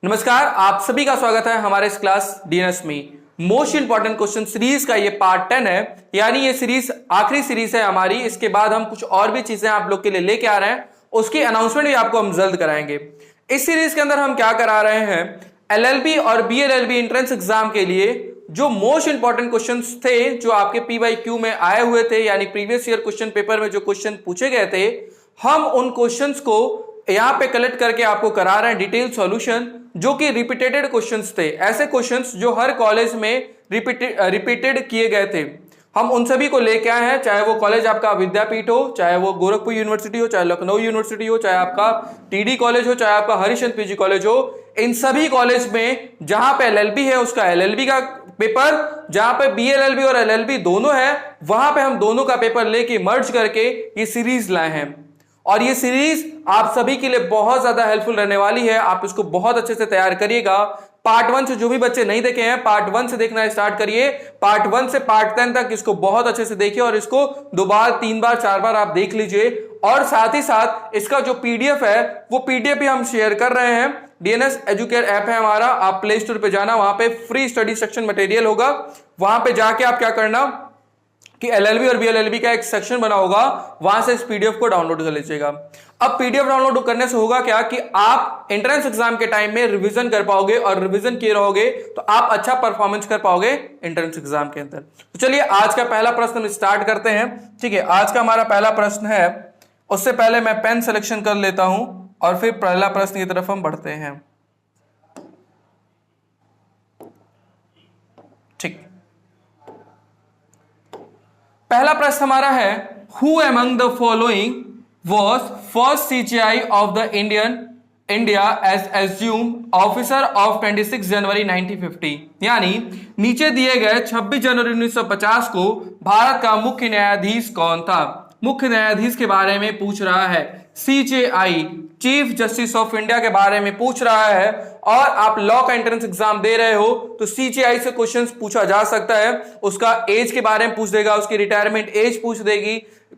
नमस्कार, आप सभी का स्वागत है हमारे इस क्लास डीएनएस में। मोस्ट इंपॉर्टेंट क्वेश्चन सीरीज का ये पार्ट 10 है, यानी ये सीरीज आखिरी सीरीज है हमारी। इसके बाद हम कुछ और भी चीजें आप लोग के लिए लेके आ रहे हैं, उसकी अनाउंसमेंट भी आपको हम जल्द कराएंगे। इस सीरीज के अंदर हम क्या करा रहे हैं, एलएलबी और बीएलएलबी एंट्रेंस एग्जाम के लिए जो मोस्ट इंपॉर्टेंट क्वेश्चंस थे, जो आपके पीवाईक्यू में आए हुए थे, यानी प्रीवियस ईयर क्वेश्चन पेपर में जो क्वेश्चन पूछे गए थे, हम उन क्वेश्चंस को यहां पे कलेक्ट करके आपको करा रहे हैं डिटेल सॉल्यूशन, जो कि रिपीटेड क्वेश्चंस थे। ऐसे क्वेश्चंस जो हर कॉलेज में रिपीटेड किए गए थे, हम उन सभी को लेके आए हैं। चाहे वो कॉलेज आपका विद्यापीठ हो, चाहे वो गोरखपुर यूनिवर्सिटी हो, चाहे लखनऊ यूनिवर्सिटी हो, चाहे आपका टीडी कॉलेज हो, चाहे आपका हरिश्चंद्र पीजी कॉलेज हो, इन सभी कॉलेज में जहां पे एलएलबी है उसका एलएलबी का पेपर, जहां पे बीएलएलबी और एलएलबी दोनों है, वहां पे हम दोनों का पेपर लेके मर्ज करके ये सीरीज लाए हैं। और ये सीरीज आप सभी के लिए बहुत ज्यादा हेल्पफुल रहने वाली है। आप इसको बहुत अच्छे से तैयार करिएगा। पार्ट 1 से जो भी बच्चे नहीं देखे हैं, पार्ट 1 से देखना स्टार्ट करिए। पार्ट 1 से पार्ट 10 तक इसको बहुत अच्छे से देखिए और इसको 2 बार 3 बार 4 बार आप देख लीजिए। और साथ ही साथ इसका जो पीडीएफ है, वो पीडीएफ भी हम शेयर कर रहे हैं। डीएनएस एजुकेयर ऐप है हमारा, आप प्ले स्टोर पे जाना, वहां पे फ्री स्टडी सेक्शन मटेरियल होगा। वहां पे जाके आप क्या करना कि एलएलबी और बीएलएलबी का एक सेक्शन बना होगा, वहां से इस पीडीएफ को डाउनलोड कर लीजिएगा। अब पीडीएफ डाउनलोड करने से होगा क्या कि आप एंट्रेंस एग्जाम के टाइम में रिवीजन कर पाओगे, और रिवीजन किए रहोगे तो आप अच्छा परफॉर्मेंस कर पाओगे एंट्रेंस एग्जाम के अंदर। तो चलिए आज का पहला प्रश्न हम स्टार्ट करते हैं। ठीक है, आज का हमारा पहला प्रश्न है। उससे पहले मैं पेन सिलेक्शन कर लेता हूं और फिर पहला प्रश्न की तरफ हम बढ़ते हैं। ठीक, पहला प्रश्न हमारा है, who among the following was first CGI of the India as assume officer of 26 January 1950। यानी नीचे दिए गए 26 जनवरी 1950 को भारत का मुख्य न्यायाधीश कौन था। मुख्य न्यायाधीश के बारे में पूछ रहा है, CJI chief justice of India के बारे में पूछ रहा है। और आप लॉ का एंट्रेंस एग्जाम दे रहे हो तो सीजीआई से क्वेश्चंस पूछा जा सकता है। उसका एज के बारे में पूछ देगा, उसकी रिटायरमेंट एज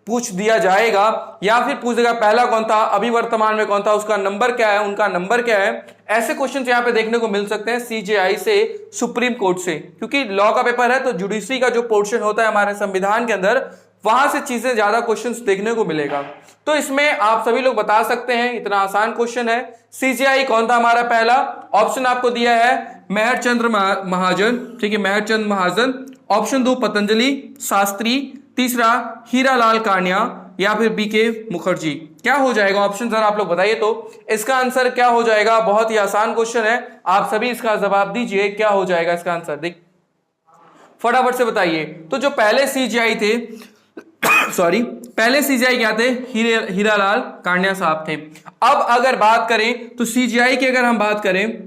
पूछ दिया जाएगा, या फिर पूछ देगा पहला कौन था, अभी वर्तमान में कौन था, उसका नंबर क्या है, उनका नंबर क्या है। ऐसे क्वेश्चंस यहां पे देखने को मिल सकते हैं सीजेआई से, सुप्रीम कोर्ट से, क्योंकि लॉ का पेपर है तो जुडिशरी का जो पोर्शन होता है हमारे संविधान के अंदर, वहां से चीजें ज्यादा क्वेश्चंस देखने को मिलेगा। तो इसमें आप सभी लोग बता सकते हैं, इतना आसान क्वेश्चन है। सीजीआई कौन था हमारा पहला ऑप्शन आपको दिया है, मेहरचंद्र महाजन। ठीक है, मेहरचंद महाजन। ऑप्शन 2 पतंजलि शास्त्री, तीसरा हीरालाल कान्या, या फिर बीके मुखर्जी। क्या हो जाएगा ऑप्शन, जरा आप लोग बताइए तो इसका आंसर क्या हो जाएगा। बहुत ही आसान क्वेश्चन है, आप सभी इसका जवाब दीजिए, क्या हो जाएगा इसका आंसर, देख फटाफट से बताइए। तो जो पहले सीजीआई थे पहले सीजीआई क्या थे, हीरालाल कान्या साहब थे। अब अगर बात करें तो सीजीआई की अगर हम बात करें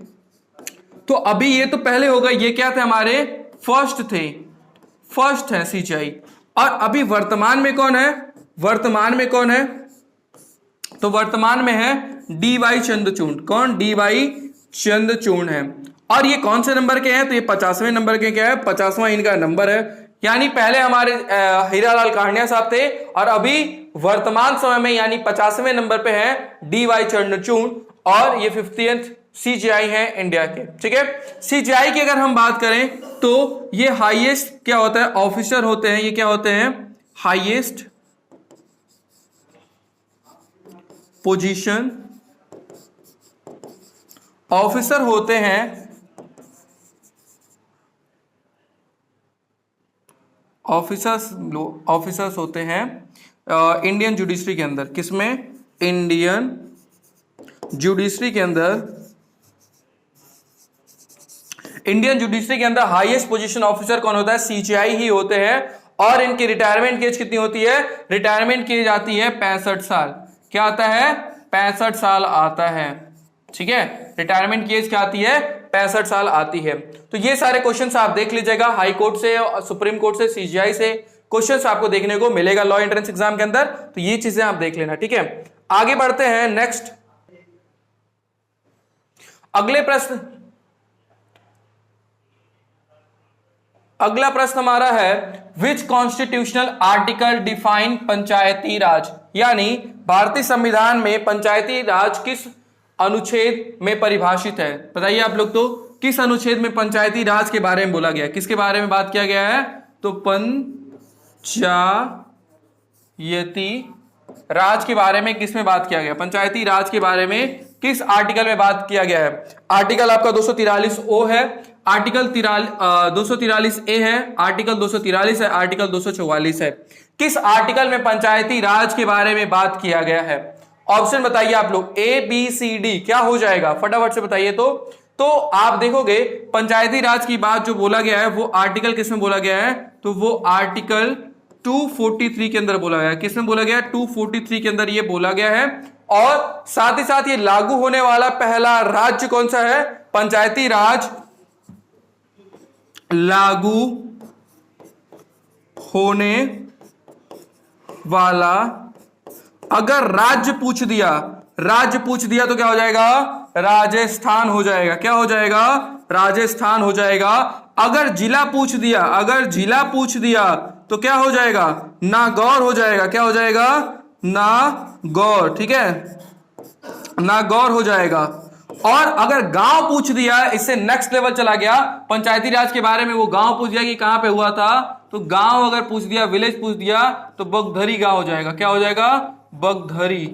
तो अभी ये तो पहले होगा, ये क्या थे हमारे फर्स्ट है सीजीआई। और अभी वर्तमान में कौन है, तो वर्तमान में है डीवाई चंद्रचूड़। कौन, डीवाई चंद्रचूड़ है। और ये कौन से नंबर के हैं, तो ये 50वें नंबर के क्या है, 50वां इनका नंबर है। यानी पहले हमारे हीरालाल कान्या साहब थे, और अभी वर्तमान समय में यानी 50वें नंबर पे है डीवाई चंद्रचूड़, और ये 50th सीजीआई है इंडिया के। ठीक है, सीजीआई की अगर हम बात करें तो ये हाईएस्ट क्या होता है, ऑफिसर होते हैं। ये क्या होते हैं, हाईएस्ट पोजीशन ऑफिसर होते हैं, ऑफिसर्स होते हैं इंडियन जुडिशरी के अंदर। किसमें, इंडियन जुडिशरी के अंदर हाईएस्ट पोजीशन ऑफिसर कौन होता है, सीजीआई ही होते हैं। और इनकी रिटायरमेंट की एज कितनी होती है, रिटायरमेंट की एज आती है 65 साल। क्या आता है, 65 साल आता है। ठीक है, रिटायरमेंट की एज क्या आती है, 65 साल आती है। तो ये सारे क्वेश्चंस आप देख लीजिएगा, हाई कोर्ट से, सुप्रीम कोर्ट से, सीजीआई से क्वेश्चंस आपको देखने को मिलेगा लॉ एंट्रेंस एग्जाम के अंदर। तो ये चीजें आप देख लेना। ठीक है, आगे बढ़ते हैं नेक्स्ट अगला प्रश्न हमारा है, विच कॉन्स्टिट्यूशनल आर्टिकल डिफाइन पंचायती राज। यानी भारतीय संविधान में पंचायती राज किस अनुच्छेद में परिभाषित है? बताइए आप लोग, तो किस अनुच्छेद में पंचायती राज के बारे में बोला गया, किसके बारे में बात किया गया है? तो पंचायती राज के बारे में किस में बात किया गया? पंचायती राज के बारे में किस आर्टिकल में बात किया गया है? आर्टिकल आपका 243 ओ है, आर्टिकल 243 ए है, आर्टिकल 243 है, आर्टिकल 244 है। किस आर्टिकल में पंचायती राज के बारे में बात किया गया है? ऑप्शन बताइए आप लोग, ए बी सी डी, क्या हो जाएगा फटाफट से बताइए। तो आप देखोगे पंचायती राज की बात जो बोला गया है वो आर्टिकल किस में बोला गया है? तो वो आर्टिकल 243 के अंदर बोला गया है। किसमें बोला गया है? 243 के अंदर ये बोला गया है। और साथ ही साथ ये लागू होने वाला पहला राज्य कौन सा है? पंचायती राज लागू होने वाला, अगर राज्य पूछ दिया तो क्या हो जाएगा? राजस्थान हो जाएगा। क्या हो जाएगा? राजस्थान हो जाएगा। अगर जिला पूछ दिया तो क्या हो जाएगा? नागौर हो जाएगा। क्या हो जाएगा? नागौर, ठीक है, नागौर हो जाएगा। और अगर गांव पूछ दिया, इससे नेक्स्ट लेवल चला गया पंचायती राज के बारे में, वो गांव पूछ दिया कि कहां पे हुआ था, तो गांव अगर पूछ दिया, विलेज पूछ दिया, तो बगधरी गांव हो जाएगा। क्या हो जाएगा? बगधरी,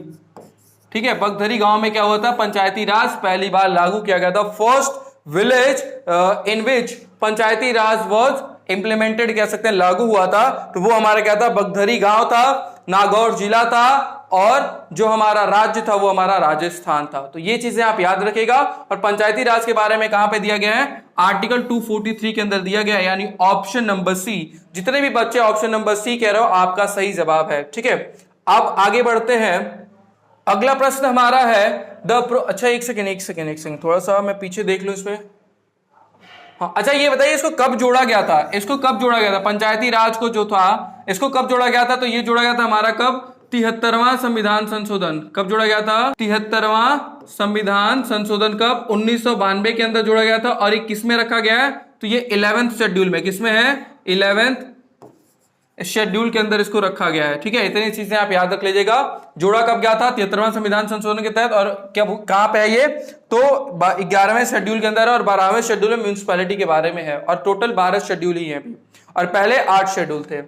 ठीक है। बगधरी गांव में क्या हुआ था? पंचायती राज पहली बार लागू किया गया था। First village in which Panchayati Raj was implemented, कह सकते हैं, लागू हुआ था। तो वो हमारा क्या था? बगधरी गांव था, नागौर जिला था, और जो हमारा राज्य था वो हमारा राजस्थान था। तो ये चीजें आप याद रखिएगा। और पंचायती राज के बारे में कहां पे दिया गया है? आर्टिकल 243 के अंदर दिया गया है, यानी ऑप्शन नंबर सी। जितने भी बच्चे ऑप्शन नंबर सी कह रहे हो, आपका सही जवाब है, ठीक है। अब आगे बढ़ते हैं। अगला प्रश्न हमारा है अच्छा एक सेकेंड, थोड़ा सा मैं पीछे देख लूं इसमें। हाँ, अच्छा ये बताइए, इसको कब जोड़ा गया था? पंचायती राज को जो था, इसको कब जोड़ा गया था? तो ये जोड़ा गया था हमारा कब? 73वां संविधान संशोधन। कब जोड़ा गया था? 73वां संविधान संशोधन कब? 1992 के अंदर जोड़ा गया था। और ये किस में रखा गया है? तो ये 11th शेड्यूल में। किसमें है? 11th शेड्यूल के अंदर इसको रखा गया है, ठीक है। इतनी चीजें आप याद रख लीजिएगा। जोड़ा कब गया था? 73वां संविधान संशोधन के तहत। और क्या कहां पे है ये? तो 11वें शेड्यूल के अंदर है, और 12वें शेड्यूल में म्यूनिसिपैलिटी के बारे में है। और टोटल 12 शेड्यूल ही है अभी, और पहले 8 शेड्यूल थे।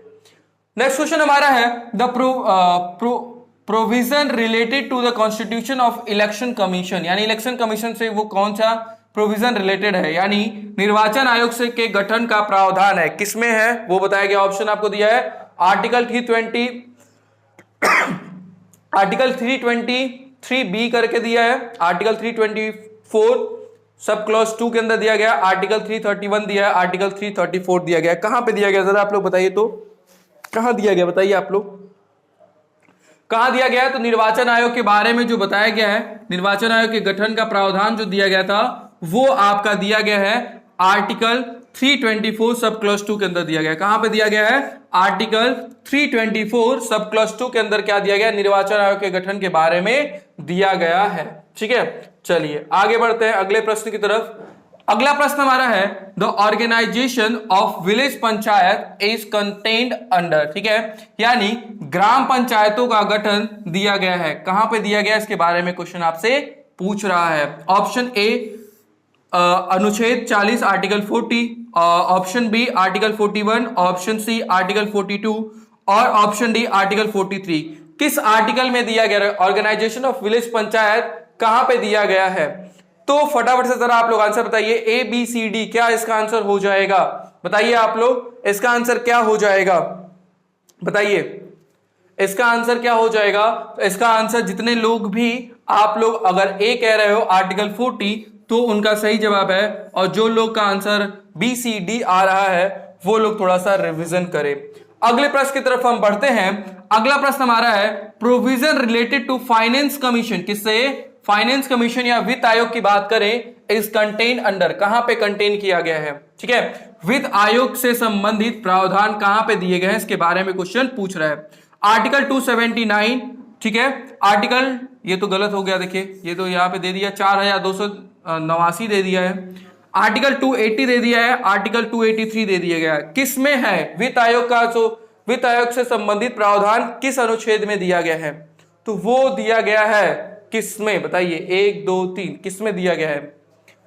नेक्स्ट क्वेश्चन हमारा है the provision related to the constitution of election commission, यानी इलेक्शन कमीशन से वो कौन सा प्रोविजन रिलेटेड है, यानी निर्वाचन आयोग से के गठन का प्रावधान है, किसमें है वो बताया गया। ऑप्शन आपको दिया है आर्टिकल 323 बी करके दिया है, आर्टिकल 324 सब क्लॉज 2 के अंदर दिया गया, आर्टिकल 331 दिया है, आर्टिकल 334 दिया गया। कहां पे दिया गया जरा आप लोग बताइए, तो कहां दिया गया बताइए आप लोग, कहां दिया गया है? तो निर्वाचन आयोग के बारे में जो बताया गया है, निर्वाचन आयोग के गठन का प्रावधान जो दिया गया था वो आपका दिया गया है आर्टिकल 324 सब क्लॉज 2 के अंदर दिया गया है। कहां पे दिया गया है? आर्टिकल 324 सब क्लॉज 2 के अंदर क्या दिया गया? निर्वाचन आयोग के गठन के बारे में दिया गया है, ठीक है। चलिए आगे बढ़ते हैं अगले प्रश्न की तरफ। अगला प्रश्न हमारा है the organisation of village panchayat is contained under, ठीक है, यानी ग्राम पंचायतों का गठन दिया गया है। कहां पे दिया गया? इसके बारे में क्वेश्चन आपसे पूछ रहा है। ऑप्शन ए अनुच्छेद 40 article 40, option B article 41, option C article 42 और ऑप्शन डी आर्टिकल 43। किस आर्टिकल में दिया गया? ऑर्गेनाइजेशन ऑफ विलेज पंचायत कहां पे दिया गया है? तो फटाफट से जरा आप लोग आंसर बताइए, ए बी सी डी, क्या इसका आंसर हो जाएगा? बताइए आप लोग, इसका आंसर क्या हो जाएगा? बताइए इसका आंसर क्या हो जाएगा? इसका आंसर जितने लोग भी आप लोग अगर ए कह रहे हो आर्टिकल 40 तो उनका सही जवाब है, और जो लोग का आंसर बी सी डी आ रहा है वो लोग थोड़ा सा रिवीजन करें। अगले प्रश्न की तरफ हम बढ़ते हैं। अगला प्रश्न हमारा है provision related to finance commission, किससे? फाइनेंस कमीशन या वित्त आयोग की बात करें, इज कंटेन अंडर, कहां पे कंटेन किया गया है, ठीक है। वित्त आयोग से संबंधित प्रावधान कहां पे दिए गए हैं, इसके बारे में क्वेश्चन पूछ रहा है। आर्टिकल 279, ठीक है, आर्टिकल, ये तो गलत हो गया, देखिए ये तो यहां पे दे दिया 4289 दे दिया है, आर्टिकल 280 दे दिया है, आर्टिकल 283 दे दिया गया है। किस में है वित्त आयोग का? तो वित्त आयोग से संबंधित प्रावधान किस अनुच्छेद में दिया गया है? तो वो दिया गया है किसमें, बताइए 1 2 3 किसमें दिया गया है।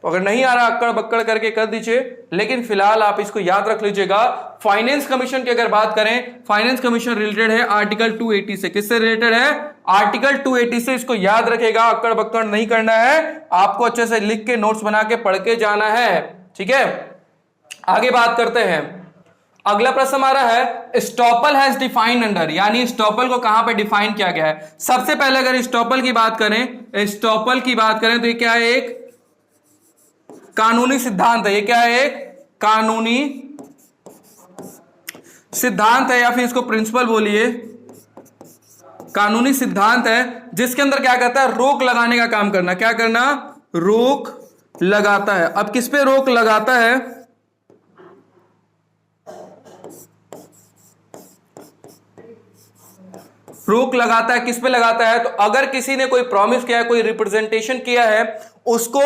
तो अगर नहीं आ रहा अक्कड़ बक्कड़ करके कर दीजिए, लेकिन फिलहाल आप इसको याद रख लीजिएगा। फाइनेंस कमीशन की अगर बात करें, फाइनेंस कमीशन रिलेटेड है आर्टिकल 280 से। किससे रिलेटेड है? आर्टिकल 280 से। इसको याद रखेगा, अक्कड़ बक्कड़ नहीं करना है, आपको अच्छे से लिख के नोट्स बना के पढ़ के जाना है, ठीक है। आगे बात करते हैं। अगला प्रश्न हमारा है स्टॉपल हैज डिफाइंड अंडर, यानी स्टॉपल को कहां पे डिफाइन किया गया है। सबसे पहले अगर स्टॉपल की बात करें, स्टॉपल की बात करें तो ये क्या है? एक कानूनी सिद्धांत है। ये क्या है? एक कानूनी सिद्धांत है, या फिर इसको प्रिंसिपल बोलिए। कानूनी सिद्धांत है जिसके अंदर क्या कहता है? रोक लगाने का काम करना। क्या करना? रोक लगाता है। अब किस पे रोक लगाता है? रोक लगाता है किस पे लगाता है? तो अगर किसी ने कोई प्रॉमिस किया है, कोई रिप्रेजेंटेशन किया है, उसको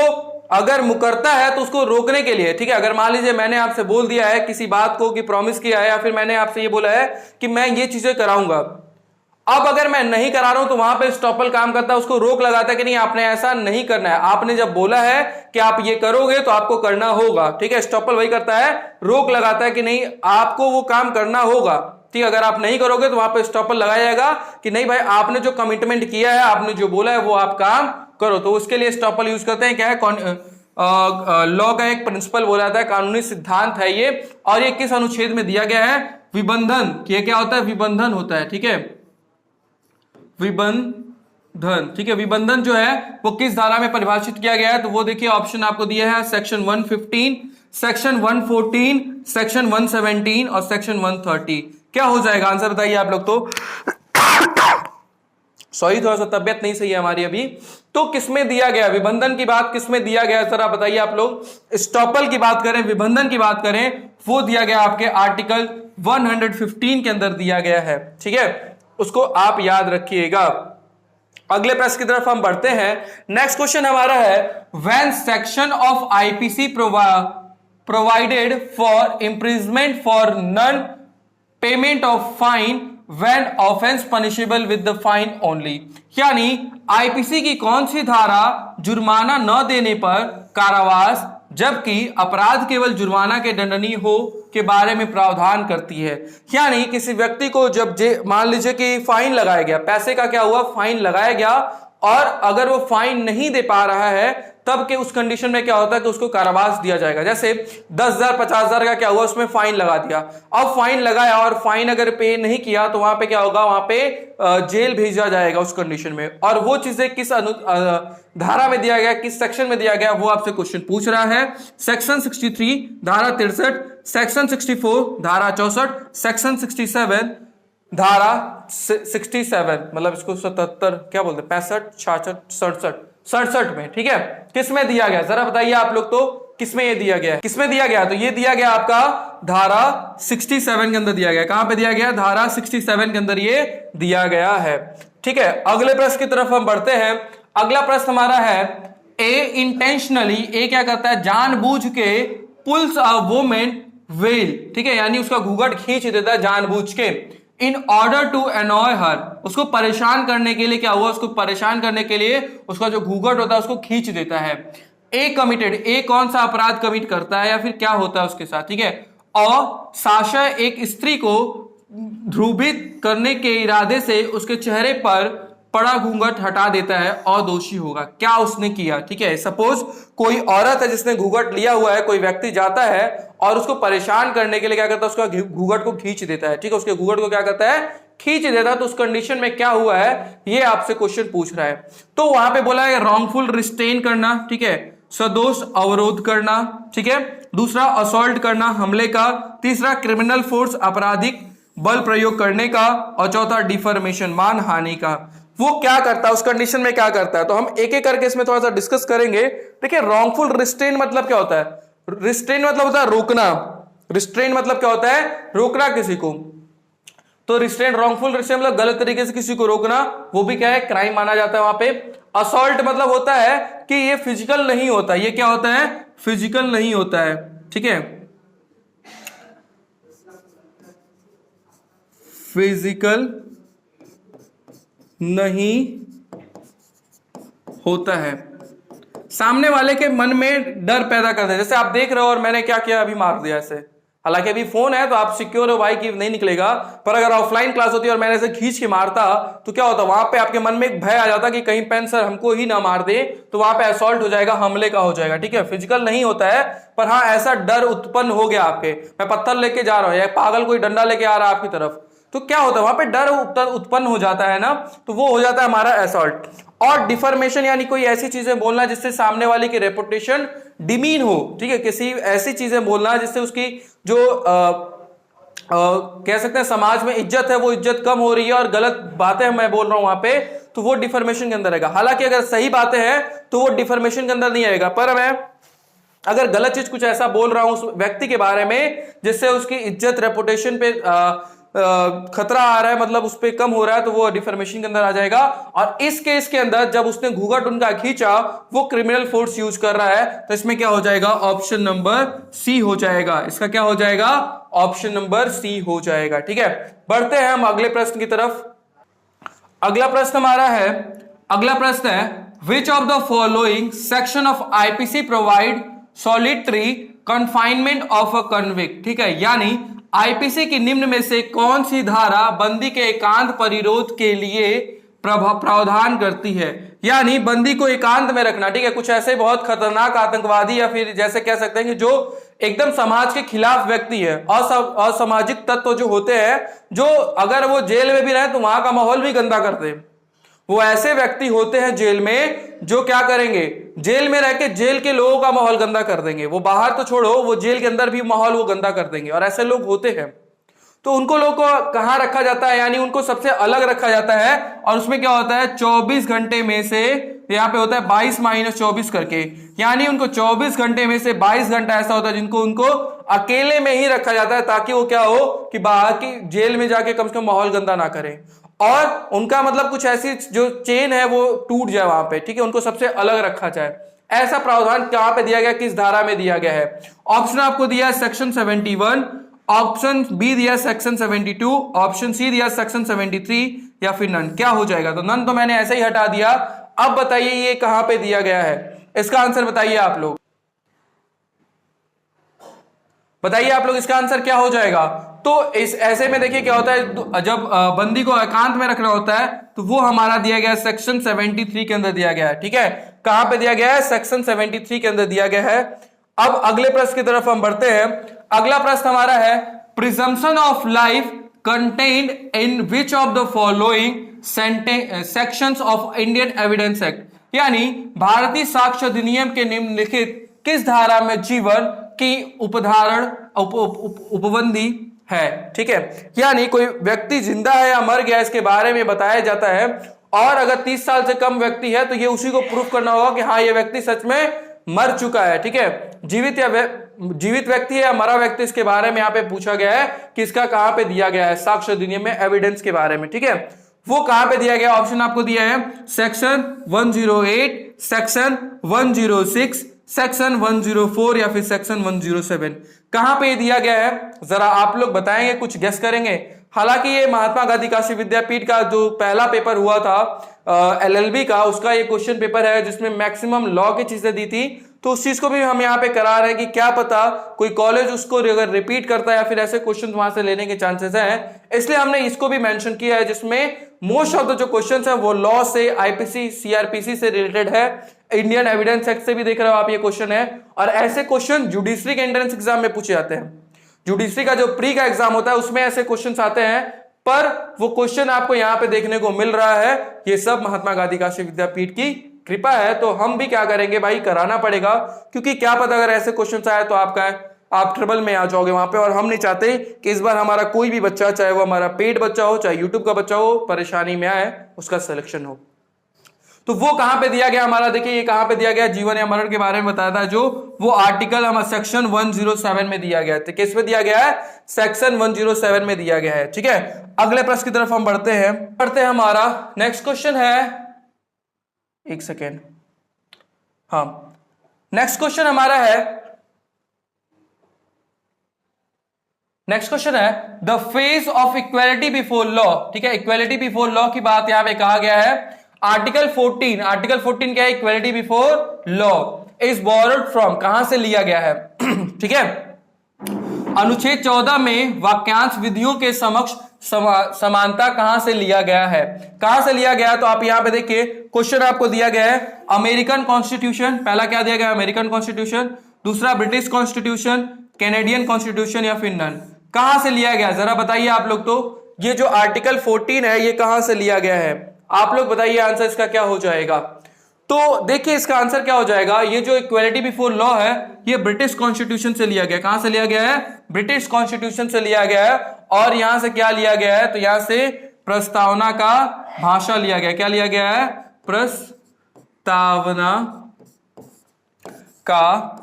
अगर मुकरता है तो उसको रोकने के लिए, ठीक है। अगर मान लीजिए मैंने आपसे बोल दिया है किसी बात को कि प्रॉमिस किया है, या फिर मैंने आपसे ये बोला है कि मैं ये चीजें कराऊंगा, अब अगर मैं नहीं करा रहा हूं तो वहां पे स्टॉपल काम करता है, उसको रोक लगाता है कि नहीं आपने ऐसा नहीं करना है, आपने जब बोला है कि आप ये करोगे तो आपको करना होगा, ठीक है। स्टॉपल वही करता है, रोक लगाता है कि नहीं आपको वो काम करना होगा, ठीक है। अगर आप नहीं करोगे तो वहां पे स्टॉपल लगाया जाएगा कि नहीं भाई आपने जो कमिटमेंट किया है, आपने जो बोला है वो आप काम करो। तो उसके लिए स्टॉपल यूज करते हैं। क्या है? लॉ का एक प्रिंसिपल बोला जाता है, कानूनी सिद्धांत है ये। और ये किस अनुच्छेद में दिया गया है? विबंधन। ये क्या होता है? विबंधन होता है, ठीक है। विबंधन, ठीक है। विबंधन जो है वो किस धारा में परिभाषित किया गया है? तो वो देखिए ऑप्शन आपको दिया है, सेक्शन 115, सेक्शन 114, सेक्शन 117 और सेक्शन 130। क्या हो जाएगा आंसर बताइए आप लोग। तो सॉरी थोड़ा सा तबियत नहीं सही है हमारी अभी। तो किसमें दिया गया? विबंधन की बात किसमें दिया गया जरा बताइए आप लोग। स्टॉपल की बात करें, विबंधन की बात करें, वो दिया गया आपके आर्टिकल 115 के अंदर दिया गया है, ठीक है। उसको आप याद रखिएगा। अगले प्रश्न की तरफ हम बढ़ते हैं। नेक्स्ट क्वेश्चन हमारा है when section of IPC provided for imprisonment for non payment of fine when offence punishable with the fine only, यानी आईपीसी की कौन सी धारा जुर्माना न देने पर कारावास जबकि अपराध केवल जुर्माना के दंडनीय हो के बारे में प्रावधान करती है। यानी किसी व्यक्ति को जब मान लीजिए कि फाइन लगाया गया, पैसे का क्या हुआ? फाइन लगाया गया, और अगर वो फाइन नहीं दे पा रहा है तब के उस कंडीशन में क्या होता है कि उसको कारावास दिया जाएगा। जैसे 10,000 50,000 का क्या हुआ? उसमें फाइन लगा दिया। अब फाइन लगाया और फाइन अगर पे नहीं किया तो वहां पे क्या होगा? वहां पे जेल भेजा जाएगा उस कंडीशन में। और वो चीजें किस धारा में दिया गया, किस सेक्शन में दिया गया, वो आपसे क्वेश्चन पूछ रहा है। सेक्शन 63 धारा 63, सेक्शन 64 धारा 64, सेक्शन 67 धारा 67, मतलब इसको 77 क्या बोलते हैं, 65 66 67 में, ठीक है। किसमें दिया गया जरा बताइए आप लोग। तो किसमें ये दिया गया है? किसमें दिया गया? तो ये दिया गया आपका धारा 67 के अंदर दिया गया। कहां पे दिया गया? धारा 67 के अंदर ये दिया गया है, ठीक है। अगले प्रश्न की तरफ हम बढ़ते हैं। अगला प्रश्न हमारा है ए इंटेंशनली, ए क्या करता है? जानबूझ के पुल्स अ वुमेन वेल, ठीक है, यानी उसका घूंघट खींच देता है जानबूझ के। इन ऑर्डर टू अनॉय हर, उसको परेशान करने के लिए क्या हुआ? उसको परेशान करने के लिए उसका जो घूंघट होता है उसको खींच देता है। ए कमिटेड, ए कौन सा अपराध कमिट करता है या फिर क्या होता है उसके साथ, ठीक है। और साशय एक स्त्री को ध्रुवित करने के इरादे से उसके चेहरे पर पड़ा घूंघट हटा देता है और दोषी होगा। क्या उसने किया? ठीक है, सपोज कोई औरत है जिसने घूंघट लिया हुआ है, कोई व्यक्ति जाता है और उसको परेशान करने के लिए क्या करता है? उसका घूंघट को खींच देता है, ठीक है, उसके घूंघट को क्या करता है? खींच देता है। तो उस कंडीशन में क्या हुआ है ये आपसे क्वेश्चन पूछ रहा है। तो वहां पे बोला है रॉन्गफुल रिस्ट्रेन करना, ठीक है, सदोष अवरोध करना, ठीक है, दूसरा असॉल्ट करना, हमले का, तीसरा क्रिमिनल फोर्स आपराधिक बल प्रयोग करने का, और चौथा डिफर्मेशन मानहानि का। वो क्या करता है उस कंडीशन में, क्या करता है? तो हम एक एक करके इसमें थोड़ा सा डिस्कस करेंगे। देखिए रॉन्गफुल रिस्ट्रेन मतलब क्या होता है? रिस्ट्रेन मतलब होता है रोकना। रिस्ट्रेन मतलब क्या होता है? रोकना किसी को। तो रिस्ट्रेन, रॉन्गफुल रिस्ट्रेन मतलब गलत तरीके से किसी को रोकना, वो भी क्या है? क्राइम माना जाता है वहां पे। असॉल्ट मतलब होता है कि ये फिजिकल नहीं होता, ये क्या होता है? फिजिकल नहीं होता है, ठीक है, फिजिकल नहीं होता है, सामने वाले के मन में डर पैदा कर दे। जैसे आप देख रहे हो और मैंने क्या किया, अभी मार दिया ऐसे, हालांकि अभी फोन है तो आप सिक्योर हो भाई कि नहीं निकलेगा, पर अगर ऑफलाइन क्लास होती और मैंने ऐसे खींच के मारता तो क्या होता, वहां पे आपके मन में एक भय आ जाता कि कहीं पेन सर हमको ही ना मार दे, तो वहां पे असॉल्ट हो जाएगा, हमले का हो जाएगा। ठीक है, फिजिकल नहीं होता है, पर हाँ ऐसा डर उत्पन्न हो गया आपके, मैं पत्थर लेके जा रहा हूं या पागल कोई डंडा लेके आ रहा है आपकी तरफ, तो क्या होता है वहां पे डर उत्पन्न हो जाता है ना, तो वो हो जाता है हमारा असॉल्ट। और डिफॉर्मेशन यानी कोई ऐसी चीजें बोलना जिससे सामने वाले की रेपुटेशन डिमीन हो। ठीक है, किसी ऐसी चीजें बोलना जिससे उसकी जो कह सकते हैं समाज में इज्जत है वो इज्जत कम हो रही है और गलत बातें मैं बोल रहा हूं वहां पे, तो वो डिफॉर्मेशन के अंदर आएगा। हालांकि अगर सही बातें हैं तो वो डिफॉर्मेशन के अंदर नहीं आएगा, पर मैं अगर गलत चीज कुछ ऐसा बोल रहा हूं उस व्यक्ति के बारे में जिससे उसकी इज्जत रेपुटेशन पे खतरा आ रहा है, मतलब उस पर कम हो रहा है, तो वो डिफॉर्मेशन के अंदर आ जाएगा। और इस केस के अंदर जब उसने घूंघट उनका खींचा, वो क्रिमिनल फोर्स यूज कर रहा है, तो इसमें क्या हो जाएगा, ऑप्शन नंबर सी हो जाएगा। इसका क्या हो जाएगा, ऑप्शन नंबर सी हो जाएगा। ठीक है, बढ़ते हैं हम अगले प्रश्न की तरफ। अगला प्रश्न हमारा है, अगला प्रश्न है which of the following section of IPC provide solitary confinement of a convict. ठीक है, यानी आईपीसी की निम्न में से कौन सी धारा बंदी के एकांत परिरोध के लिए प्रावधान करती है, यानी बंदी को एकांत में रखना। ठीक है, कुछ ऐसे बहुत खतरनाक आतंकवादी या फिर जैसे कह सकते हैं कि जो एकदम समाज के खिलाफ व्यक्ति है, असामाजिक तत्व जो होते हैं, जो अगर वो जेल में भी रहे तो वहां का माहौल भी गंदा करते हैं, वो ऐसे व्यक्ति होते हैं जेल में जो क्या करेंगे, जेल में रह के जेल के लोगों का माहौल गंदा कर देंगे। वो बाहर तो छोड़ो, वो जेल के अंदर भी माहौल वो गंदा कर देंगे, और ऐसे लोग होते हैं। तो उनको लोग को कहां रखा जाता है, यानी उनको सबसे अलग रखा जाता है, और उसमें क्या होता है 24 घंटे में से यहाँ पे होता है 22-24 करके, यानी उनको 24 घंटे में से 22 घंटा ऐसा होता है जिनको उनको अकेले में ही रखा जाता है, ताकि वो क्या हो कि बाहर की जेल में जाके कम से कम माहौल गंदा ना करें, और उनका मतलब कुछ ऐसी जो चेन है वो टूट जाए वहां पे। ठीक है, उनको सबसे अलग रखा जाए। ऐसा प्रावधान कहां पे दिया गया, किस धारा में दिया गया है? ऑप्शन आपको दिया है सेक्शन 71, ऑप्शन बी दिया सेक्शन 72, ऑप्शन सी दिया सेक्शन 73, या फिर नन। क्या हो जाएगा, तो नन तो मैंने ऐसे ही हटा दिया। अब बताइए ये कहां पे दिया गया है, इसका आंसर बताइए आप लोग, बताइए आप लोग इसका आंसर क्या हो जाएगा। तो इस ऐसे में देखिए क्या होता है, जब बंदी को एकांत में रखना होता है तो वो हमारा दिया गया सेक्शन 73 के अंदर दिया गया है। ठीक है, कहां पे दिया गया है, सेक्शन 73 के अंदर दिया गया है। अब अगले प्रश्न की तरफ हम बढ़ते हैं। अगला प्रश्न हमारा है presumption of life contained in which of the following sections of Indian evidence act, यानी भारतीय साक्ष्य अधिनियम के निम्नलिखित किस धारा में जीवन की उपधारण उपबंधी है। ठीक है, यानी कोई व्यक्ति जिंदा है या मर गया इसके बारे में बताया जाता है, और अगर 30 साल से कम व्यक्ति है तो ये उसी को प्रूफ करना होगा कि हाँ ये व्यक्ति सच में मर चुका है। ठीक है, जीवित व्यक्ति है या मरा व्यक्ति, इसके बारे में यहाँ पे पूछा गया है कि इसका कहां पे दिया गया है साक्ष्य अधिनियम में एविडेंस के बारे में। ठीक है, वो कहां पे दिया गया, ऑप्शन आपको दिया है सेक्शन 108, सेक्शन 106, सेक्शन 104 या फिर सेक्शन 107। कहां पे दिया गया है, जरा आप लोग बताएंगे, कुछ गेस करेंगे। हालांकि ये महात्मा गांधी काशी विद्यापीठ का जो पहला पेपर हुआ था एलएलबी का, उसका ये क्वेश्चन पेपर है जिसमें मैक्सिमम लॉ की चीजें दी थी, तो उस चीज को भी हम यहाँ पे करा रहे हैं कि क्या पता कोई कॉलेज उसको अगर रिपीट करता है या फिर ऐसे क्वेश्चन वहां से लेने के चांसेस हैं, इसलिए हमने इसको भी मेंशन किया है, जिसमें मोस्ट ऑफ द जो क्वेश्चंस हैं वो लॉ से, आईपीसी, सीआरपीसी से रिलेटेड है, इंडियन एविडेंस एक्ट से भी देख रहे हो आप ये क्वेश्चन है, और ऐसे क्वेश्चन जुडिशरी के एंट्रेंस एग्जाम में पूछे जाते हैं। जुडिशरी का जो प्री का एग्जाम होता है उसमें ऐसे क्वेश्चन आते हैं, पर वो क्वेश्चन आपको यहाँ पे देखने को मिल रहा है। ये सब महात्मा गांधी काशी विद्यापीठ की कृपा है, तो हम भी क्या करेंगे भाई, कराना पड़ेगा, क्योंकि क्या पता अगर ऐसे क्वेश्चन आए तो आप ट्रबल में आ जाओगे वहां पे, और हम नहीं चाहते कि इस बार हमारा कोई भी बच्चा, चाहे वो हमारा पेड बच्चा हो चाहे यूट्यूब का बच्चा हो, परेशानी में आए, उसका सिलेक्शन हो। तो वो कहां पे दिया गया हमारा, देखिए ये कहां पे दिया गया, जीवन या मरण के बारे में बताया था जो, वो आर्टिकल हमारा सेक्शन 107 में दिया गया है। किस में दिया गया है, सेक्शन 107 में दिया गया है। ठीक है, अगले प्रश्न की तरफ हम बढ़ते हैं। हमारा नेक्स्ट क्वेश्चन है, एक सेकेंड, हाँ नेक्स्ट क्वेश्चन हमारा है, नेक्स्ट क्वेश्चन है the phase of equality before law. ठीक है, इक्वालिटी बिफोर लॉ की बात यहां पे कहा गया है। आर्टिकल 14 क्या है? Equality before law is borrowed from, कहां से लिया गया है? ठीक है, अनुच्छेद 14 में वाक्यांश विधियों के समक्ष समानता कहां से लिया गया है? कहां से लिया गया? तो आप यहां पे देखिए क्वेश्चन आपको दिया गया है अमेरिकन कॉन्स्टिट्यूशन, पहला क्या दिया गया? अमेरिकन कॉन्स्टिट्यूशन, दूसरा ब्रिटिश कॉन्स्टिट्यूशन, कैनेडियन कॉन्स्टिट्यूशन या फिर नन। कहां से लिया गया जरा बताइए आप लोग। तो ये जो आर्टिकल 14 है ये कहां से लिया गया है? आप लोग बताइए आंसर इसका क्या हो जाएगा। तो देखिए इसका आंसर क्या हो जाएगा, ये जो इक्वालिटी बिफोर लॉ है ये ब्रिटिश कॉन्स्टिट्यूशन से लिया गया। कहां से लिया गया है? ब्रिटिश कॉन्स्टिट्यूशन से लिया गया है। और यहां से क्या लिया गया है? तो यहां से प्रस्तावना का भाषा लिया गया। क्या लिया गया है? प्रस्तावना का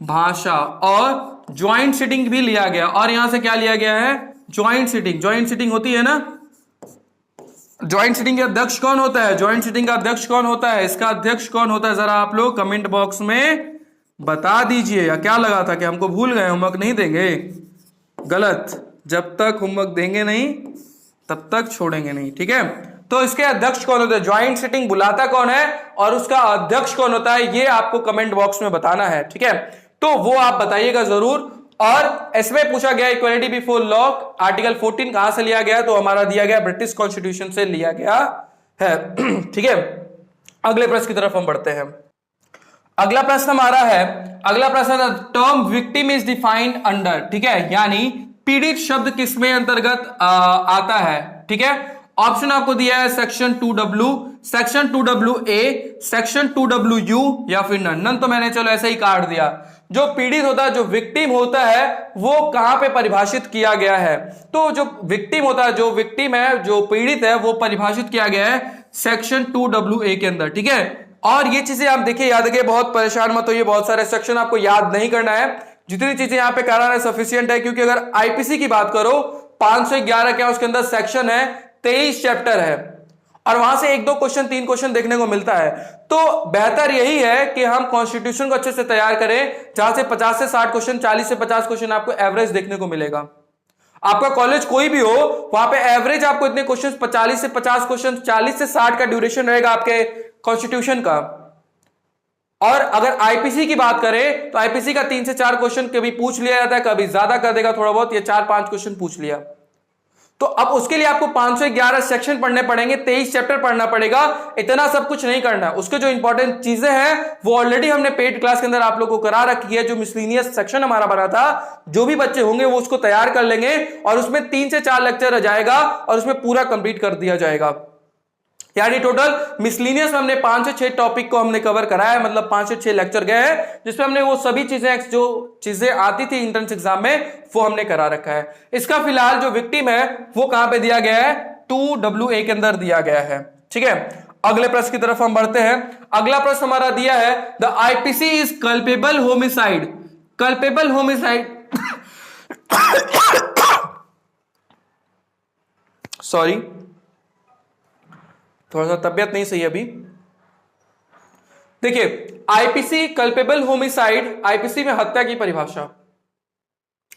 भाषा। और ज्वाइंट सिटिंग भी लिया गया। और यहां से क्या लिया गया है? Joint sitting. ज्वाइंट सिटिंग होती है ना, ज्वाइंट सिटिंग का अध्यक्ष कौन होता है? ज्वाइंट सिटिंग का अध्यक्ष कौन होता है? इसका अध्यक्ष कौन होता है? जरा आप लोग कमेंट बॉक्स में बता दीजिए। या क्या लगा था कि हमको भूल गए, होमवर्क नहीं देंगे? गलत, जब तक होमवर्क देंगे नहीं तब तक छोड़ेंगे नहीं। ठीक है, तो इसके अध्यक्ष कौन होता है? ज्वाइंट सिटिंग बुलाता कौन है और उसका अध्यक्ष कौन होता है, ये आपको कमेंट बॉक्स में बताना है। ठीक है, तो वो आप बताइएगा जरूर। और इसमें पूछा गया इक्वालिटी बिफोर लॉ आर्टिकल 14 कहां से लिया गया? तो हमारा दिया गया ब्रिटिश कॉन्स्टिट्यूशन से लिया गया है। ठीक है, अगले प्रश्न की तरफ हम बढ़ते हैं। अगला प्रश्न हमारा है, अगला प्रश्न term victim is defined under. ठीक है, यानी पीड़ित शब्द किसमें अंतर्गत आता है? ठीक है, ऑप्शन आपको दिया है section 2W, section 2WA, section 2WU या फिर नन। नन तो मैंने चलो ऐसे ही काट दिया। जो पीड़ित होता है, जो विक्टिम होता है, वो कहां पे परिभाषित किया गया है? तो जो विक्टिम होता है, जो विक्टिम है, जो पीड़ित है, वो परिभाषित किया गया है सेक्शन 2WA के अंदर। ठीक है, और ये चीजें आप देखिए याद रखिए, बहुत परेशान मत होइए, बहुत सारे सेक्शन आपको याद नहीं करना है। जितनी चीजें यहां पे कराना है सफिशियंट है, क्योंकि अगर आईपीसी की बात करो 511 क्या उसके अंदर सेक्शन है, 23 चैप्टर है और वहां से 1-2 क्वेश्चन 3 क्वेश्चन देखने को मिलता है। तो बेहतर यही है कि हम कॉन्स्टिट्यूशन को अच्छे से तैयार करें, जहां से 50 से 60 क्वेश्चन, 40 से 50 क्वेश्चन आपको एवरेज देखने को मिलेगा। आपका कॉलेज कोई भी हो, वहां पे एवरेज आपको इतने क्वेश्चन 40 से 50 क्वेश्चन, 40 से 60 का ड्यूरेशन रहेगा आपके कॉन्स्टिट्यूशन का। और अगर आईपीसी की बात करें तो आईपीसी का 3 से 4 क्वेश्चन कभी पूछ लिया जाता है, कभी ज्यादा कर देगा थोड़ा बहुत, ये 4-5 क्वेश्चन पूछ लिया। तो अब उसके लिए आपको 511 सेक्शन पढ़ने पड़ेंगे, 23 चैप्टर पढ़ना पड़ेगा। इतना सब कुछ नहीं करना, उसके जो इंपॉर्टेंट चीजें हैं वो ऑलरेडी हमने पेड क्लास के अंदर आप लोगों को करा रखी है। जो मिसलिनियस सेक्शन हमारा बना था, जो भी बच्चे होंगे वो उसको तैयार कर लेंगे और उसमें 3 से 4 लेक्चर आ जाएगा और उसमें पूरा कंप्लीट कर दिया जाएगा। यानी टोटल मिसलिनियस में हमने 5 से 6 टॉपिक को हमने कवर कराया है, मतलब 5 से 6 लेक्चर गए हैं, जिसमें हमने वो सभी चीजें जो चीजें आती थी एंट्रेंस एग्जाम में वो हमने करा रखा है। इसका फिलहाल जो विक्टिम है वो कहां पे दिया गया है? 2WA के अंदर दिया गया है। ठीक है, अगले प्रश्न की तरफ हम बढ़ते हैं। अगला प्रश्न हमारा दिया है the IPC is culpable homicide. Culpable homicide sorry, थोड़ा सा तबियत नहीं सही अभी। देखिए आईपीसी कल्पेबल होमिसाइड, आईपीसी में हत्या की परिभाषा।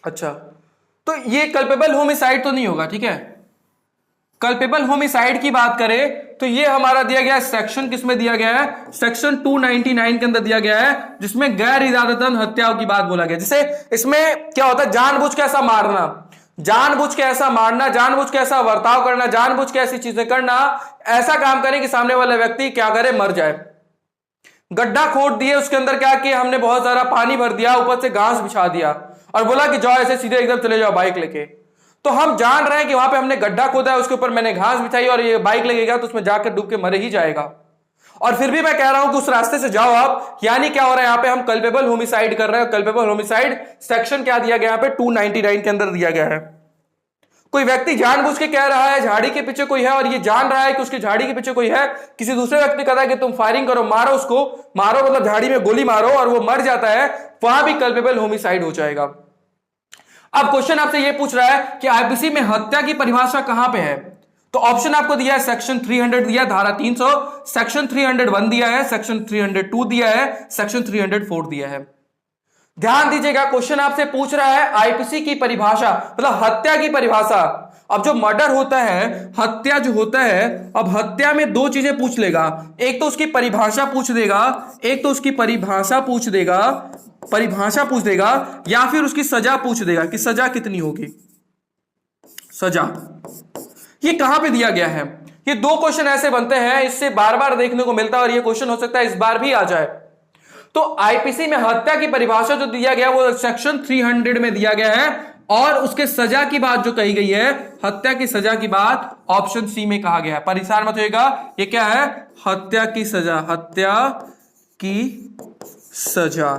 अच्छा, तो ये कल्पेबल होमिसाइड तो नहीं होगा। ठीक है, कल्पेबल होमिसाइड की बात करें तो ये हमारा दिया गया है सेक्शन, किसमें दिया गया है? सेक्शन 299 के अंदर दिया गया है, जिसमें गैर इरादतन हत्याओं की बात बोला गया। जैसे इसमें क्या होता है? जानबूझ के ऐसा मारना, जानबूझ के ऐसा मारना, जानबूझ के ऐसा बर्ताव करना, जानबूझ के ऐसी चीजें करना, ऐसा काम करें कि सामने वाला व्यक्ति क्या करे? मर जाए। गड्ढा खोद दिए, उसके अंदर क्या किया हमने? बहुत सारा पानी भर दिया, ऊपर से घास बिछा दिया और बोला कि जाओ ऐसे सीधे एकदम चले जाओ बाइक लेके। तो हम जान रहे हैं कि वहां पे हमने गड्ढा खोदा है, उसके ऊपर मैंने घास बिछाई और ये बाइक लगेगा तो उसमें जाकर डूब के मर ही जाएगा। और फिर भी मैं कह रहा हूं कि उस रास्ते से जाओ आप। यानी क्या हो रहा है यहाँ पे? हम कल्पेबल होमिसाइड कर रहे हैं। कल्पेबल होमिसाइड सेक्शन क्या दिया गया यहाँ पे? 299 के अंदर दिया गया है। कोई व्यक्ति जानबूझ के कह रहा है झाड़ी के पीछे कोई है और ये जान रहा है कि उसकी झाड़ी के पीछे कोई है, किसी दूसरे व्यक्ति कहता है कि तुम फायरिंग करो, मारो उसको, मारो मतलब झाड़ी में गोली मारो, और वो मर जाता है, वहां भी कल्पेबल होमिसाइड हो जाएगा। अब क्वेश्चन आपसे ये पूछ रहा है कि आईपीसी में हत्या की परिभाषा कहां पे है? तो ऑप्शन आपको दिया है सेक्शन 300 दिया, धारा 300, सेक्शन 301 दिया है, सेक्शन 302 दिया है, सेक्शन 304 दिया है। ध्यान दीजिएगा, क्वेश्चन आपसे पूछ रहा है आईपीसी की परिभाषा, मतलब हत्या की परिभाषा। अब जो मर्डर होता है, हत्या जो होता है, अब हत्या में दो चीजें पूछ लेगा, एक तो उसकी परिभाषा पूछ देगा, एक तो उसकी परिभाषा पूछ देगा, या फिर उसकी सजा पूछ देगा कि सजा कितनी होगी। सजा ये कहां पे दिया गया है? ये दो क्वेश्चन ऐसे बनते हैं, इससे बार बार देखने को मिलता है, और ये क्वेश्चन हो सकता है इस बार भी आ जाए। तो आईपीसी में हत्या की परिभाषा जो दिया गया वो सेक्शन 300 में दिया गया है, और उसके सजा की बात जो कही गई है, हत्या की सजा की बात ऑप्शन सी में कहा गया है। परेशान मत होइएगा, ये क्या है? हत्या की सजा। हत्या की सजा,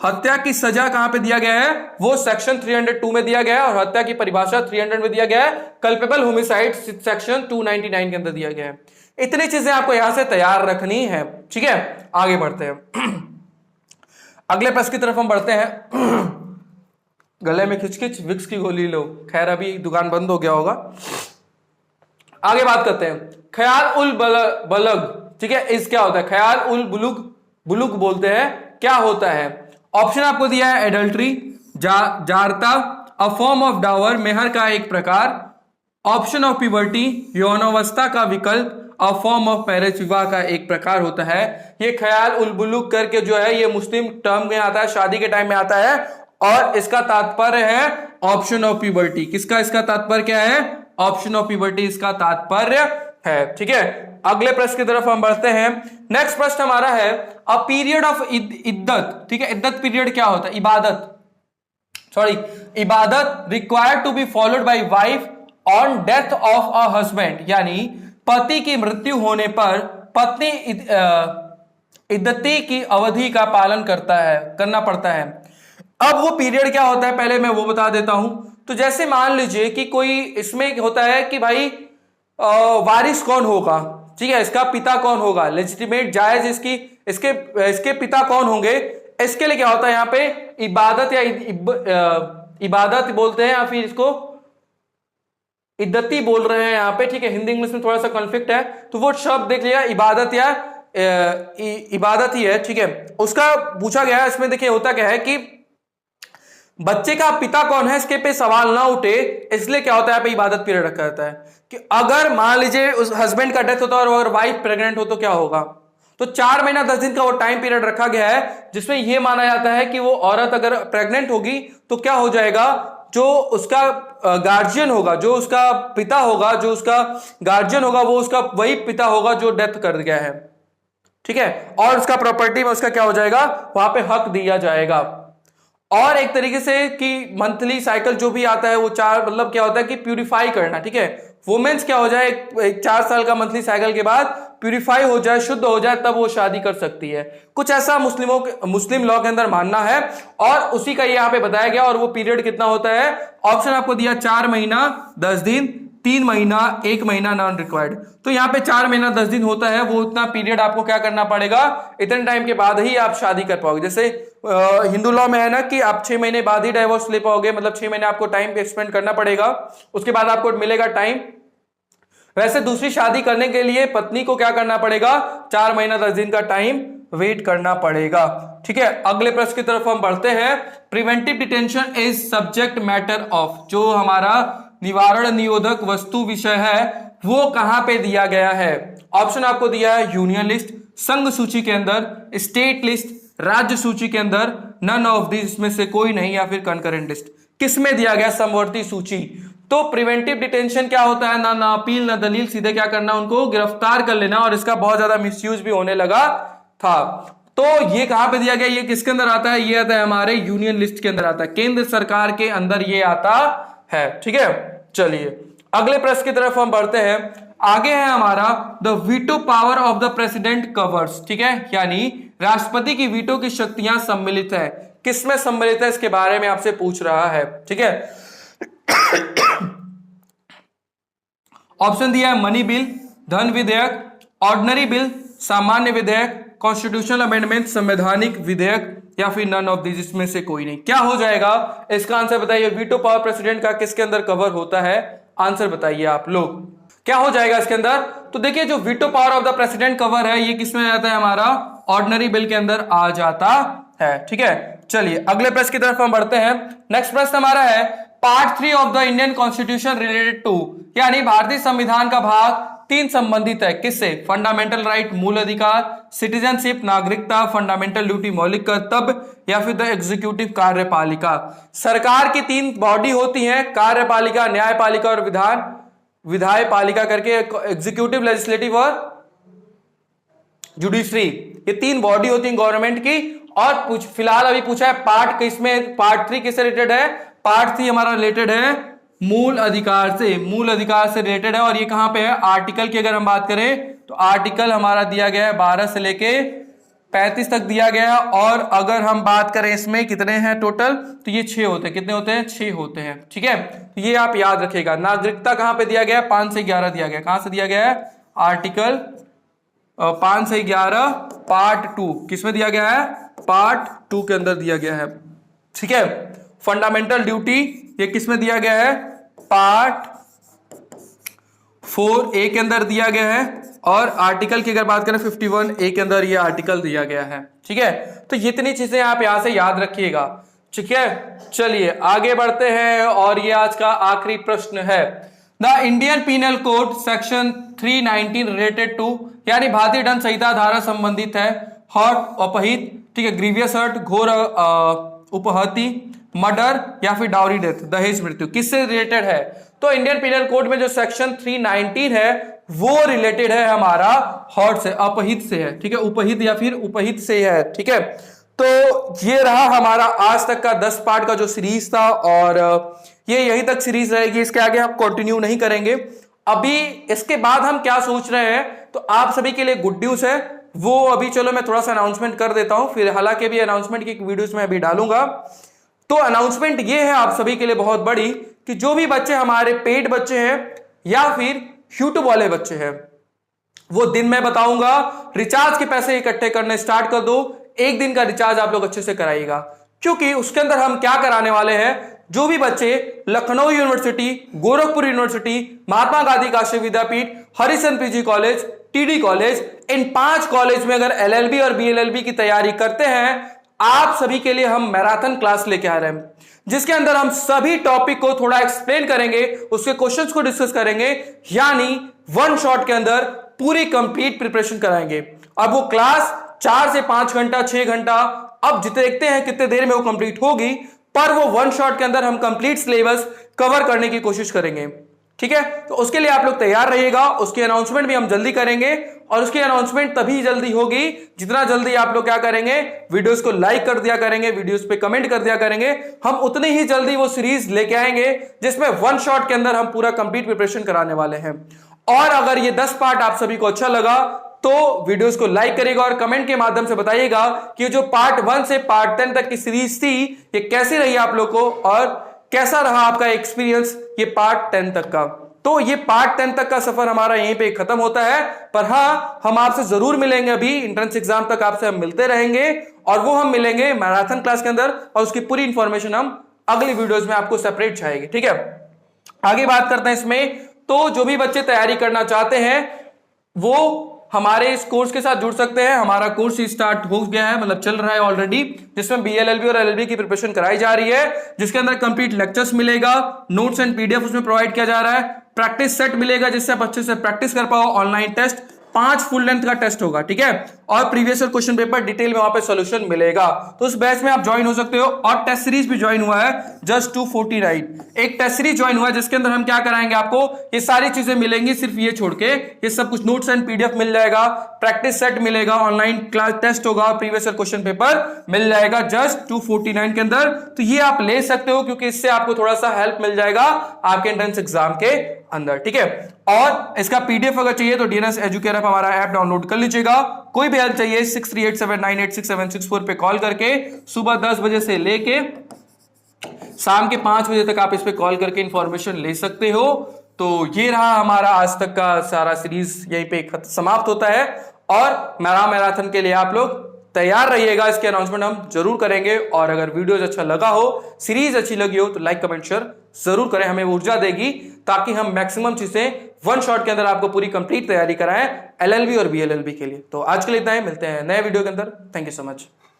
हत्या की सजा कहां पे दिया गया है? वो सेक्शन 302 में दिया गया है, और हत्या की परिभाषा 300 में दिया गया है, कल्पेबल होमिसाइड सेक्शन 299 के अंदर दिया गया है। इतनी चीजें आपको यहां से तैयार रखनी है, ठीक है। आगे बढ़ते हैं, अगले प्रश्न की तरफ हम बढ़ते हैं। गले में खिचखिच, विक्स की गोली लो। खैर अभी दुकान बंद हो गया होगा। आगे बात करते हैं, ख्याल उल बलग, ठीक है, इस क्या होता है? ख्याल उल बुलुग बोलते हैं, क्या होता है? ऑप्शन आपको दिया है adultery, जारता, a form of Dawar, मेहर का एक प्रकार, ऑप्शन ऑफ प्यूबर्टी, यौनावस्था का विकल्प, अ फॉर्म ऑफ मैरिज, विवाह का एक प्रकार होता है। ये ख्याल उल बुलुग करके जो है ये मुस्लिम टर्म में आता है, शादी के टाइम में आता है, और इसका तात्पर्य है ऑप्शन ऑफ प्यूबर्टी। किसका इसका तात्पर्य क्या है? ऑप्शन ऑफ प्यूबर्टी इसका तात्पर्य है, ठीक है। अगले प्रश्न की तरफ हम बढ़ते हैं। नेक्स्ट प्रश्न हमारा है अ पीरियड ऑफ इद्दत, ठीक है। इद्दत पीरियड क्या होता है? इबादत required to be followed by wife on death of a husband, यानी पति की मृत्यु होने पर पत्नी इद्दती की अवधि का पालन करना पड़ता है। अब वो पीरियड क्या होता है पहले मैं वो बता देता हूं। तो जैसे मान लीजिए कि कोई इसमें होता है कि भाई वारिस कौन होगा, ठीक है, इसका पिता कौन होगा, लेजिटिमेट जायज इसके पिता कौन होंगे, इसके लिए क्या होता है यहाँ पे इबादत या इबादत बोलते हैं, या फिर इसको इद्दती बोल रहे हैं यहाँ पे, ठीक है। हिंदी इंग्लिश में थोड़ा सा कॉन्फ्लिक्ट है, तो वो शब्द देख लिया, इबादत या इबादत ही है, ठीक है। उसका पूछा गया है, इसमें देखिए होता क्या है कि बच्चे का पिता कौन है इसके पे सवाल ना उठे, इसलिए क्या होता है यहाँ पे इबादत पीरियड रखा जाता है कि अगर मान लीजिए उस हस्बैंड का डेथ होता है और अगर वाइफ प्रेग्नेंट हो तो क्या होगा। तो 4 महीना 10 दिन का वो टाइम पीरियड रखा गया है, जिसमें यह माना जाता है कि वो औरत अगर प्रेग्नेंट होगी तो क्या हो जाएगा, जो उसका गार्जियन होगा, जो उसका पिता होगा, जो उसका गार्जियन होगा, वो उसका वही पिता होगा जो डेथ कर गया है, ठीक है। और उसका प्रॉपर्टी में उसका क्या हो जाएगा, वहां पे हक दिया जाएगा। और एक तरीके से कि मंथली साइकिल जो भी आता है वो 4 मतलब क्या होता है कि प्यूरिफाई करना, ठीक है। वुमेन्स क्या हो जाए, एक 4 साल का मंथली साइकिल के बाद प्यूरिफाई हो जाए, शुद्ध हो जाए, तब वो शादी कर सकती है। कुछ ऐसा मुस्लिम लॉ के अंदर मानना है, और उसी का यहाँ पे बताया गया। और वो पीरियड कितना होता है, ऑप्शन आपको दिया 4 महीना 10 दिन, 3 महीना, 1 महीना नॉन रिक्वायर्ड। तो यहाँ पे 4 महीना 10 दिन होता है, वो उतना पीरियड आपको क्या करना पड़ेगा, इतने टाइम के बाद ही आप शादी कर पाओगे। जैसे हिंदू लॉ में है ना कि आप 6 महीने बाद ही डाइवोर्स ले पाओगे, मतलब 6 महीने आपको टाइम एक्सपेंड करना पड़ेगा, उसके बाद आपको मिलेगा टाइम। वैसे दूसरी शादी करने के लिए पत्नी को क्या करना पड़ेगा, 4 महीना 10 दिन का टाइम वेट करना पड़ेगा, ठीक है। अगले प्रश्न की तरफ हम बढ़ते हैं। Preventive detention is subject matter of, जो हमारा निवारण निरोधक वस्तु विषय है वो कहां पे दिया गया है। ऑप्शन आपको दिया है यूनियन लिस्ट, संघ सूची के अंदर, स्टेट लिस्ट, राज्य सूची के अंदर, नन ऑफ दिस में से कोई नहीं, या फिर कंकरेंट लिस्ट। किसमें दिया गया, समवर्ती सूची। तो प्रिवेंटिव डिटेंशन क्या होता है, ना अपील ना दलील, सीधे क्या करना, उनको गिरफ्तार कर लेना। और इसका बहुत ज्यादा मिसयूज भी होने लगा था। तो ये कहां पे दिया गया, ये किसके अंदर आता है, ये आता है हमारे यूनियन लिस्ट के अंदर आता है, केंद्र सरकार के अंदर ये आता है, ठीक है। चलिए अगले प्रश्न की तरफ हम बढ़ते हैं। आगे है हमारा the veto power of the president covers, ठीक है, यानी राष्ट्रपति की वीटो की शक्तियां सम्मिलित है। किसमें सम्मिलित है इसके बारे में आपसे पूछ रहा है, ठीक है। ऑप्शन दिया है मनी बिल, धन विधेयक, ऑर्डिनरी बिल, सामान्य विधेयक, कॉन्स्टिट्यूशनल अमेंडमेंट, संवैधानिक विधेयक, या फिर नन ऑफ दिस, इसमें से कोई नहीं। क्या हो जाएगा इसका आंसर बताइए। वीटो पावर प्रेसिडेंट का किसके अंदर कवर होता है, आंसर बताइए आप लोग, क्या हो जाएगा इसके अंदर। तो देखिए जो veto power of the president cover है ये किसमें आता है, हमारा ऑर्डिनरी बिल के अंदर आ जाता है। ठीक है, चलिए अगले प्रश्न की तरफ हम बढ़ते हैं। नेक्स्ट प्रश्न हमारा है part 3 of the Indian constitution related to, यानी भारतीय संविधान का भाग 3 संबंधित है किससे? फंडामेंटल राइट मूल अधिकार, सिटीजनशिप नागरिकता, फंडामेंटल ड्यूटी मौलिक कर्तव्य, या फिर द एग्जीक्यूटिव कार्यपालिका। सरकार की 3 बॉडी होती हैं, कार्यपालिका, न्यायपालिका और विधायी पालिका करके, एग्जीक्यूटिव, लेजिस्लेटिव और जुडिशरी। ये 3 बॉडी होती हैं गवर्नमेंट की। और फिलहाल अभी पूछा है पार्ट किसमें, पार्ट 3 किससे रिलेटेड है? पार्ट 3 हमारा रिलेटेड है मूल अधिकार से, मूल अधिकार से रिलेटेड है। और ये कहां पे है? आर्टिकल की अगर हम बात करें तो आर्टिकल हमारा दिया गया है 12 से लेके 35 तक दिया गया है। और अगर हम बात करें इसमें कितने हैं टोटल, तो ये 6 होते हैं। कितने होते हैं? 6 होते हैं। ठीक है, तो ये आप याद रखिएगा। नागरिकता कहां पे दिया गया है? 5 से 11 दिया गया। कहां से दिया गया है? आर्टिकल 5 से 11 पार्ट 2 किसमें दिया गया है? पार्ट 2 के अंदर दिया गया है। ठीक है, फंडामेंटल ड्यूटी ये किसमें दिया गया है? पार्ट 4A के अंदर दिया गया है। और आर्टिकल की अगर बात करें 51A के अंदर ये आर्टिकल दिया गया है। ठीक है, तो ये इतनी चीजें आप यहां से याद रखिएगा। ठीक है, चलिए आगे बढ़ते हैं और ये आज का आखिरी प्रश्न है। The Indian penal code section 319 related to, यानी भारतीय दंड संहिता धारा संबंधित है हर्ट, अपहित, ठीक है, ग्रीवियस हर्ट, घोर उपहति, मर्डर, या फिर डाउरी डेथ, दहेज मृत्यु, किससे रिलेटेड है? तो इंडियन पीनल कोड में जो सेक्शन 319 है वो रिलेटेड है हमारा हर्ट से, अपहित से है। ठीक है, उपहित या फिर उपहित से है। ठीक है, तो ये रहा हमारा आज तक का 10 पार्ट का जो सीरीज था और ये यहीं तक सीरीज रहेगी। इसके आगे हम कंटिन्यू नहीं करेंगे। अभी इसके बाद हम क्या सोच रहे हैं, तो आप सभी के लिए गुड न्यूज है वो अभी चलो मैं थोड़ा सा अनाउंसमेंट कर देता हूं। फिर हालांकि भी अनाउंसमेंट की वीडियोस में अभी डालूंगा। तो अनाउंसमेंट ये है आप सभी के लिए बहुत बड़ी कि जो भी बच्चे हमारे पेड बच्चे हैं या फिर यूट्यूब वाले बच्चे हैं, वो दिन में बताऊंगा रिचार्ज के पैसे इकट्ठे करने स्टार्ट कर दो। 1 दिन का रिचार्ज आप लोग अच्छे से कराइएगा, क्योंकि उसके अंदर हम क्या कराने वाले हैं। जो भी बच्चे लखनऊ यूनिवर्सिटी, गोरखपुर यूनिवर्सिटी, महात्मा गांधी काशी विद्यापीठ, हरिसन पीजी कॉलेज, टीडी कॉलेज, इन 5 कॉलेज में अगर एलएलबी और बीएलएलबी की तैयारी करते हैं, आप सभी के लिए हम मैराथन क्लास लेके आ रहे हैं, जिसके अंदर हम सभी टॉपिक को थोड़ा एक्सप्लेन करेंगे, उसके क्वेश्चंस को डिस्कस करेंगे, यानी 1 शॉट के अंदर पूरी कंप्लीट प्रिपरेशन कराएंगे। अब वो क्लास 4 से 5 घंटा, 6 घंटा, अब देखते हैं कितने देर में वो कंप्लीट होगी, पर वो 1 शॉट के अंदर हम कंप्लीट सिलेबस कवर करने की कोशिश करेंगे। ठीक है, तो उसके लिए आप लोग तैयार रहिएगा। उसकी अनाउंसमेंट भी हम जल्दी करेंगे और उसकी अनाउंसमेंट तभी जल्दी होगी जितना जल्दी आप लोग क्या करेंगे, वीडियोस को लाइक कर दिया करेंगे, वीडियोस पे कमेंट कर दिया करेंगे। हम उतनी ही जल्दी वो सीरीज लेके आएंगे जिसमें 1 शॉट के अंदर हम पूरा कंप्लीट प्रिपरेशन कराने वाले हैं। और अगर ये 10 पार्ट आप सभी को अच्छा लगा तो वीडियोस को लाइक करिएगा और कमेंट के माध्यम से बताइएगा कि जो पार्ट 1 से पार्ट 10 तक की सीरीज थी ये कैसी रही आप लोग को और कैसा रहा आपका एक्सपीरियंस ये पार्ट 10 तक का। तो ये पार्ट 10 तक का सफर हमारा यहीं पे खत्म होता है, पर हाँ हम आपसे जरूर मिलेंगे। अभी एंट्रेंस एग्जाम तक आपसे हम मिलते रहेंगे और वो हम मिलेंगे मैराथन क्लास के अंदर और उसकी पूरी इंफॉर्मेशन हम अगली वीडियोस में आपको सेपरेट छाएगी। ठीक है, आगे बात करते हैं इसमें। तो जो भी बच्चे तैयारी करना चाहते हैं वो हमारे इस कोर्स के साथ जुड़ सकते हैं। हमारा कोर्स स्टार्ट हो गया है, मतलब चल रहा है ऑलरेडी, जिसमें बीएलएलबी और एलएलबी की प्रिपरेशन कराई जा रही है, जिसके अंदर कंप्लीट लेक्चर्स मिलेगा, नोट्स एंड पीडीएफ उसमें प्रोवाइड किया जा रहा है, प्रैक्टिस सेट मिलेगा जिससे आप अच्छे से प्रैक्टिस कर पाओ, ऑनलाइन टेस्ट, 5 फुल लेंथ का टेस्ट होगा। ठीक है, और previous year question paper detail में वहां पे सॉल्यूशन मिलेगा। तो उस बैच में आप ज्वाइन हो सकते हो। और टेस्ट सीरीज भी ज्वाइन हुआ है जस्ट 249, एक टेस्ट सीरीज ज्वाइन हुआ है जिसके अंदर हम क्या कराएंगे, आपको ये सारी चीजें मिलेंगी, सिर्फ ये छोड़ के ये सब कुछ नोट्स एंड पीडीएफ मिल जाएगा, प्रैक्टिस सेट मिलेगा, ऑनलाइन क्लास टेस्ट होगा, प्रीवियस ईयर क्वेश्चन पेपर मिल जाएगा जस्ट 249 के अंदर। तो ये आप ले सकते हो क्योंकि इससे आपको थोड़ा सा हेल्प मिल जाएगा आपके एंट्रेंस एग्जाम के अंदर। ठीक है, और इसका पीडीएफ अगर चाहिए तो डीएनएस एजुकेयर हमारा ऐप डाउनलोड कर लीजिएगा। कोई भी हेल्प चाहिए 6387986764 पे कॉल करके सुबह 10 बजे से लेके शाम के 5 बजे तक आप इस पे कॉल करके इंफॉर्मेशन ले सकते हो। तो ये रहा हमारा आज तक का सारा सीरीज, यहीं पे समाप्त होता है। और मैराथन के लिए आप लोग तैयार रहिएगा, इसके अनाउंसमेंट हम जरूर करेंगे। और अगर वीडियोज अच्छा लगा हो, सीरीज अच्छी लगी हो तो लाइक कमेंट शेयर जरूर करें, हमें ऊर्जा देगी ताकि हम मैक्सिमम चीजें 1 शॉट के अंदर आपको पूरी कंप्लीट तैयारी कराएं एलएलबी और बीएलएलबी के लिए। तो आज के लिए इतना ही, मिलते हैं नए वीडियो के अंदर। Thank you so much.